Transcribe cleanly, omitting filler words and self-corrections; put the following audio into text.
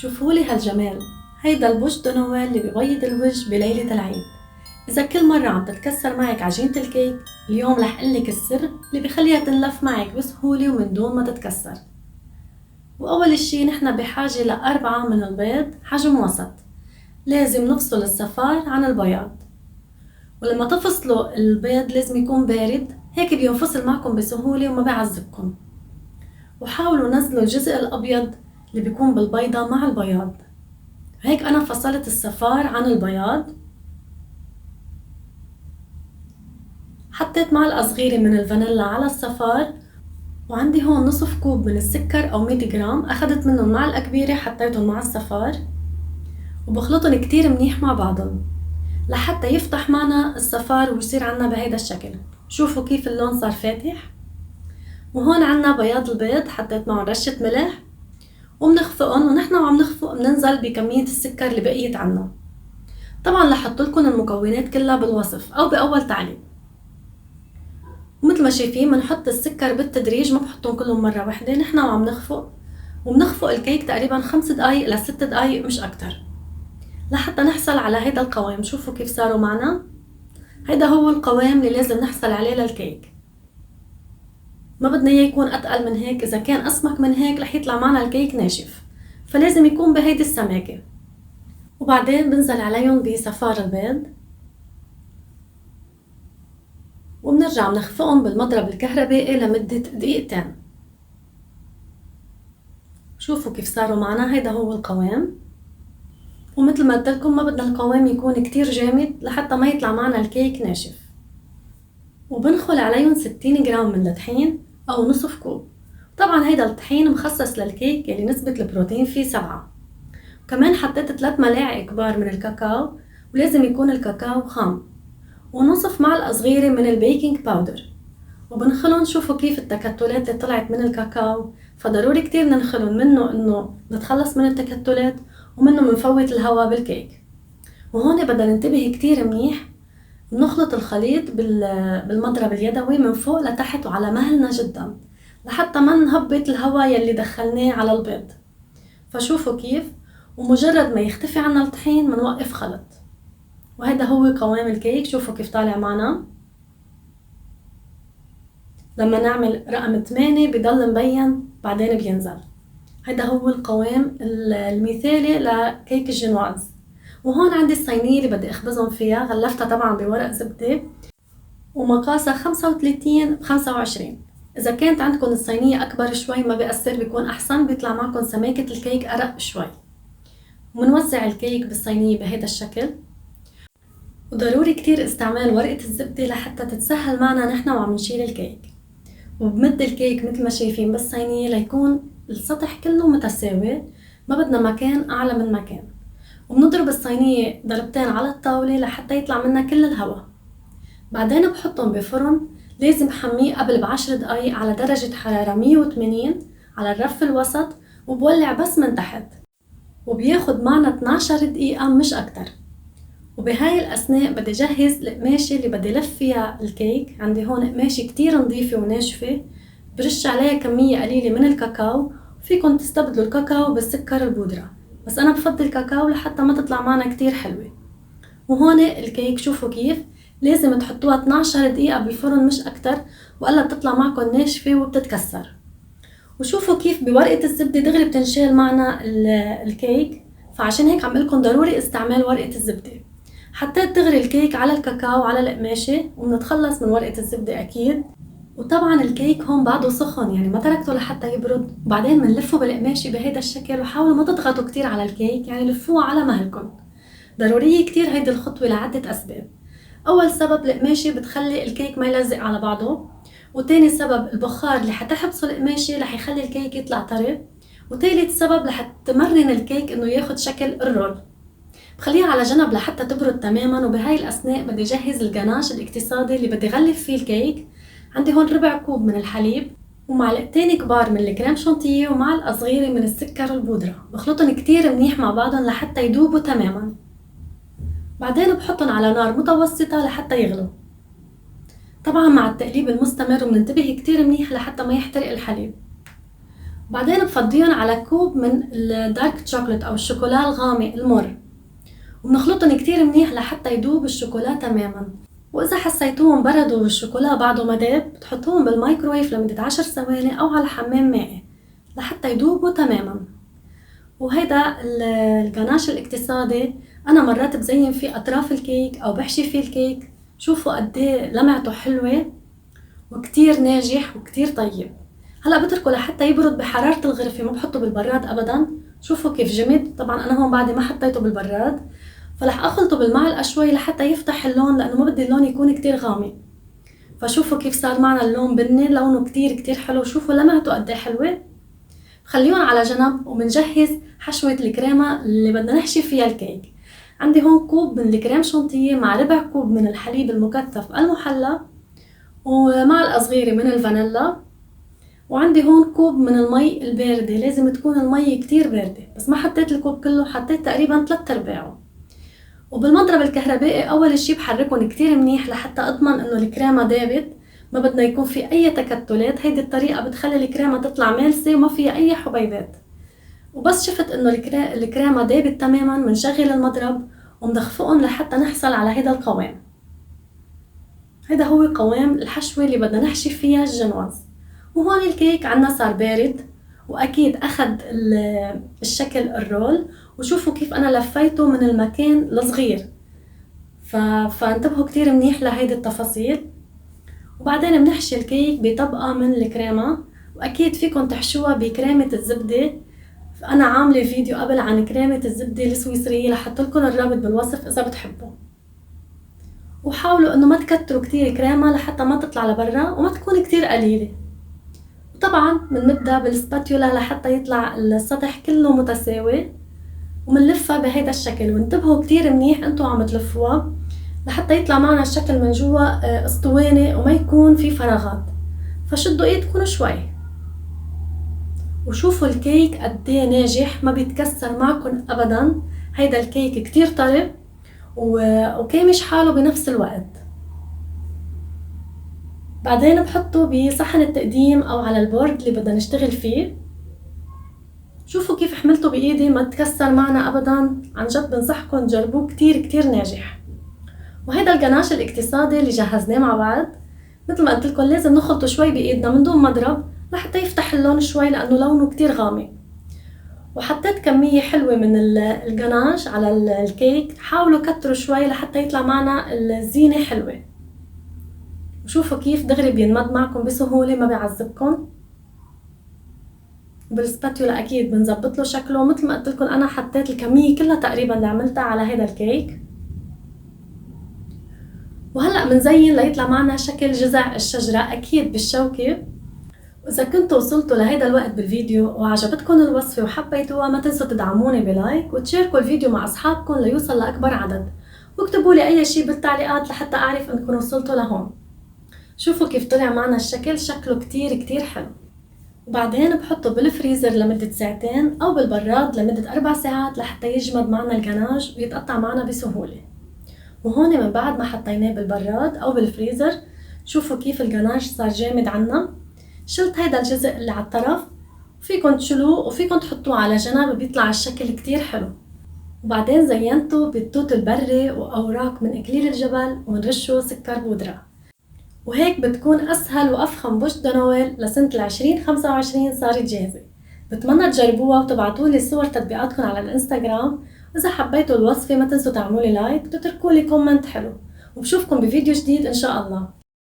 شوفولي هالجمال. هيدا البوش دو نويل اللي بيبيض الوجه بليلة العيد. إذا كل مرة عم تتكسر معك عجينة الكيك، اليوم رح قلك السر اللي بيخليها تنلف معك بسهولة ومن دون ما تتكسر. وأول اشي نحن بحاجة ل4 من البيض حجم وسط. لازم نفصل الصفار عن البياض، ولما تفصلوا البيض لازم يكون بارد، هيك بينفصل معكم بسهولة وما بيعذبكم. وحاولوا نزلوا الجزء الأبيض اللي بيكون بالبيضة مع البياض. هيك أنا فصلت الصفار عن البياض. حطيت معلقة صغيرة من الفانيلا على الصفار، وعندي هون نصف كوب من السكر أو 100 جرام، أخدت منهم معلقة كبيرة حطيتهم مع الصفار وبخلطهم كتير منيح مع بعضهم لحتى يفتح معنا الصفار ويصير عنا بهيدا الشكل. شوفوا كيف اللون صار فاتح. وهون عنا بياض البيض حطيت معه رشة ملح وبنخفقهم، ونحن وعم نخفق بننزل بكمية السكر اللي بقيت عنا. طبعا رح احطلكن المكونات كلها بالوصف او باول تعليق. ومثل ما شايفين بنحط السكر بالتدريج، ما بحطهم كلهم مرة واحدة. نحن وعم نخفق وبنخفق الكيك تقريبا 5 دقايق ل 6 دقايق مش اكتر لحتى نحصل على هيدا القوام. شوفوا كيف صاروا معنا. هيدا هو القوام اللي لازم نحصل عليه للكيك. ما بدنا اياه يكون اتقل من هيك، اذا كان اسمك من هيك رح يطلع معنا الكيك ناشف، فلازم يكون بهيدي السماكة. وبعدين بنزل عليهم بصفار البيض وبنرجع بنخفقهم بالمضرب الكهربائي لمدة دقيقتين. شوفوا كيف صاروا معنا. هيدا هو القوام. ومثل ما قلتلكم ما بدنا القوام يكون كتير جامد لحتى ما يطلع معنا الكيك ناشف. وبنخل عليهم 60 جرام من الطحين او نصف كوب. طبعا هيدا الطحين مخصص للكيك اللي نسبة البروتين فيه 7. وكمان حطيت 3 ملاعق كبار من الكاكاو، ولازم يكون الكاكاو خام، ونصف معلقة صغيرة من البيكنج باودر. وبنخلهم. شوفوا كيف التكتلات اللي طلعت من الكاكاو، فضروري كتير ننخلهم منه انه نتخلص من التكتلات، ومنه منفوت الهواء بالكيك. وهون بدنا ننتبه كتير منيح، بنخلط الخليط بالمضرب اليدوي من فوق لتحت وعلى مهلنا جدا لحتى ما نهبط الهواء يلي دخلناه على البيض. فشوفوا كيف. ومجرد ما يختفي عنا الطحين منوقف خلط. وهذا هو قوام الكيك. شوفوا كيف طالع معنا. لما نعمل رقم 8 بيضل مبين بعدين بينزل. هذا هو القوام المثالي لكيك الجنواز. وهون عندي الصينية اللي بدي اخبزهم فيها، غلفتها طبعا بورق زبدة ومقاسها 35 ب25. اذا كانت عندكم الصينية اكبر شوي ما بيأثر، بيكون احسن، بيطلع معكم سماكة الكيك ارق شوي. ومنوزع الكيك بالصينية بهذا الشكل. وضروري كتير استعمال ورقة الزبدة لحتى تتسهل معنا نحن وعم نشيل الكيك. وبمد الكيك مثل ما شايفين بالصينية ليكون السطح كله متساوي، ما بدنا مكان اعلى من مكان. وبنضرب الصينية ضربتين على الطاولة لحتى يطلع منها كل الهواء. بعدين بحطهم بفرن، لازم حميه قبل ب10 دقايق على درجة حرارة 180 على الرف الوسط، وبولع بس من تحت. وبياخد معنا 12 دقيقة مش اكتر. وبهاي الأثناء بدي جهز القماشة اللي بدي لف فيها الكيك. عندي هون قماشة كتير نظيفة وناشفة، برش عليها كمية قليلة من الكاكاو. وفيكن تستبدلوا الكاكاو بالسكر البودرة، بس أنا بفضل كاكاو لحتى ما تطلع معنا كتير حلوة. وهون الكيك شوفوا كيف لازم تحطوها 12 دقيقة بالفرن مش أكتر، وإلا بتطلع معكم ناشفة وبتتكسر. وشوفوا كيف بورقة الزبدة دغري بتنشال معنا الكيك، فعشان هيك عم قلكن ضروري استعمال ورقة الزبدة. حطيت دغري الكيك على الكاكاو على القماشة، وبنتخلص من ورقة الزبدة أكيد. وطبعا الكيك هون بعده سخن، يعني ما تركته لحتى يبرد. وبعدين بنلفه بالقماشة بهيدا الشكل، وحاولوا ما تضغطوا كتير على الكيك، يعني لفوه على مهلكن. ضرورية كتير هيدي الخطوة لعدة أسباب. أول سبب القماشة بتخلي الكيك ما يلزق على بعضه، وتاني سبب البخار اللي حتحبسه القماشة رح يخلي الكيك يطلع طري، وتالت سبب رح تمرن الكيك انه ياخد شكل الرول. بخليها على جنب لحتى تبرد تماما. وبهاي الأثناء بدي جهز الجناش الاقتصادي اللي بدي غلف فيه الكيك. عندي هون ربع كوب من الحليب، ومعلقتين كبار من الكريم شانتيه، ومعلقة صغيرة من السكر البودرة. بخلطهم كتير منيح مع بعضهم لحتى يدوبوا تماما. بعدين بحطهم على نار متوسطة لحتى يغلوا، طبعا مع التقليب المستمر، ومننتبه كتير منيح لحتى ما يحترق الحليب. وبعدين بفضيهم على كوب من الدارك شوكولات أو الشوكولا الغامق المر، وبنخلطهم كتير منيح لحتى يدوب الشوكولا تماما. وإذا حسيتوهم بردوا والشوكولا بعده ما داب، بتحطوهم بالمايكرويف لمدة 10 ثواني أو على حمام مائي لحتى يدوبوا تماما. وهيدا الجناش الاقتصادي أنا مرات بزين فيه أطراف الكيك أو بحشي فيه الكيك. شوفوا قديه لمعته حلوة وكتير ناجح وكتير طيب. هلأ بتركه لحتى يبرد بحرارة الغرفة، ما بحطه بالبراد أبدا. شوفوا كيف جمد. طبعا أنا هون بعد ما حطيته بالبراد، فلح أخلطه بالمعلقة شوي لحتى يفتح اللون، لأنه ما بدي اللون يكون كتير غامق. فشوفوا كيف صار معنا اللون بني، لونه كتير حلو. شوفوا لمعته قديه حلوة. خليهم على جنب وبنجهز حشوة الكريمة اللي بدنا نحشي فيها الكيك. عندي هون كوب من الكريم شانتيه مع ربع كوب من الحليب المكثف المحلى ومعلقة صغيرة من الفانيلا، وعندي هون كوب من المي الباردة. لازم تكون المي كتير باردة، بس ما حطيت الكوب كله، حطيت تقريبا 3/4. وبالمضرب الكهربائي أول شي بحركهم كتير منيح لحتى أضمن إنه الكريمة دابت، ما بدنا يكون في أي تكتلات. هيدي الطريقة بتخلي الكريمة تطلع مالسة وما فيها أي حبيبات. وبس شفت إنه الكريمة دابت تماما، منشغل المضرب ومدخفقهم لحتى نحصل على هيدا القوام. هيدا هو قوام الحشوة اللي بدنا نحشي فيها الجنواز. وهون الكيك عنا صار بارد وأكيد أخد الشكل الرول. وشوفوا كيف أنا لفيته من المكان الصغير، فانتبهوا كتير منيح لهيدي التفاصيل. وبعدين بنحشي الكيك بطبقة من الكريمة، وأكيد فيكن تحشوها بكريمة الزبدة. أنا عاملة فيديو قبل عن كريمة الزبدة السويسرية، لحطلكن الرابط بالوصف إذا بتحبوا. وحاولوا إنه ما تكتروا كتير كريمة لحتى ما تطلع لبرا وما تكون كتير قليلة. وطبعا بنمدها بالسباتيولا لحتى يطلع السطح كله متساوي، ومنلفها بهيدا الشكل. وانتبهوا كتير منيح انتو عم تلفوها لحتى يطلع معنا الشكل من جوا اسطواني وما يكون في فراغات. فشدوا ايدكم شوي. وشوفوا الكيك قديه ناجح، ما بيتكسر معكم ابدا. هيدا الكيك كتير طري وكامش حاله بنفس الوقت. بعدين بحطه بصحن التقديم او على البورد اللي بدنا نشتغل فيه. شوفوا كيف حملته بايدي ما تكسر معنا ابدا. عن جد بنصحكم تجربوه، كتير ناجح. وهيدا الجناش الاقتصادي اللي جهزناه مع بعض، مثل ما قلت لكم لازم نخلطه شوي بايدنا من دون مضرب لحتى يفتح اللون شوي، لانه لونه كتير غامق. وحطيت كمية حلوة من الجناش على الكيك. حاولوا كتروا شوي لحتى يطلع معنا الزينة حلوة. وشوفوا كيف دغري بينمد معكم بسهولة، ما بيعذبكم. بالسباتيولا اكيد بنظبط له شكله. مثل ما قلت لكم انا حطيت الكميه كلها تقريبا اللي عملتها على هذا الكيك. وهلا بنزين ليطلع معنا شكل جذع الشجره اكيد بالشوكه. واذا كنتوا وصلتوا لهيدا الوقت بالفيديو وعجبتكم الوصفه وحبيتوها، ما تنسوا تدعموني بلايك وتشاركوا الفيديو مع اصحابكم ليوصل لاكبر عدد. واكتبوا لي اي شيء بالتعليقات لحتى اعرف انكم وصلتوا لهون. شوفوا كيف طلع معنا الشكل، شكله كتير حلو. وبعدين بحطه بالفريزر لمدة ساعتين أو بالبراد لمدة 4 ساعات لحتى يجمد معنا الجناش ويتقطع معنا بسهولة. وهون من بعد ما حطيناه بالبراد أو بالفريزر، شوفوا كيف الجناش صار جامد عنا. شلت هيدا الجزء اللي على الطرف، وفيكن تشلوه وفيكن تحطوه على جنب، بيطلع الشكل كتير حلو. وبعدين زينته بالتوت البري وأوراق من إكليل الجبل ونرشه سكر بودرة. وهيك بتكون أسهل وأفخم بوش دنويل لسنة 2025 صارت جاهزة. بتمنى تجربوها وتبعتولي صور تطبيقاتكم على الانستغرام. وإذا حبيتوا الوصفة ما تنسوا تعملولي لايك وتتركولي كومنت حلو. وبشوفكم بفيديو جديد إن شاء الله.